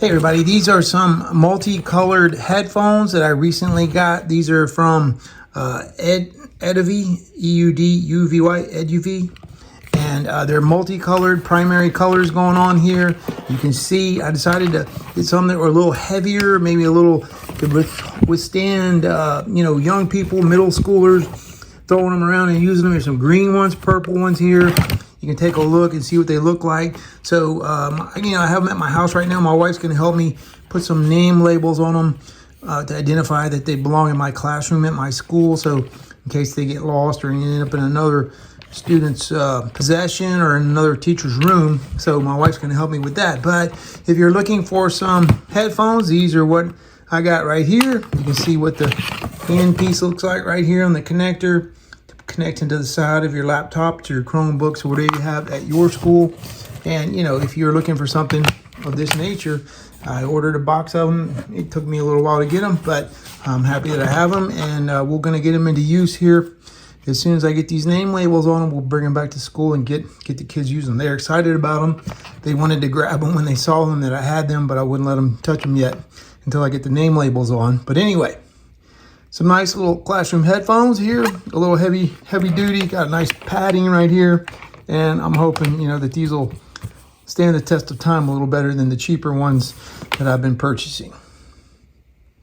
Hey everybody, these are some multicolored headphones that I recently got. These are from Eduvy, E-U-D-U-V-Y, Eduvy. And they're multicolored, primary colors going on here. You can see I decided to get some that were a little heavier, maybe a little, could withstand, young people, middle schoolers, throwing them around and using them. There's some green ones, purple ones here. You can take a look and see what they look like. So, I have them at my house right now. My wife's going to help me put some name labels on them to identify that they belong in my classroom at my school. So, in case they get lost or end up in another student's possession or in another teacher's room. So, my wife's going to help me with that. But if you're looking for some headphones, these are what I got right here. You can see what the end piece looks like right here on the connector. Connecting to the side of your laptop, to your Chromebooks, or whatever you have at your school. And if you're looking for something of this nature, I ordered a box of them. It took me a little while to get them, but I'm happy that I have them, and we're going to get them into use here. As soon as I get these name labels on them, we'll bring them back to school and get the kids using them. They're excited about them. They wanted to grab them when they saw them that I had them, but I wouldn't let them touch them yet until I get the name labels on. But anyway, some nice little classroom headphones here, a little heavy duty, got a nice padding right here. And I'm hoping, that these will stand the test of time a little better than the cheaper ones that I've been purchasing.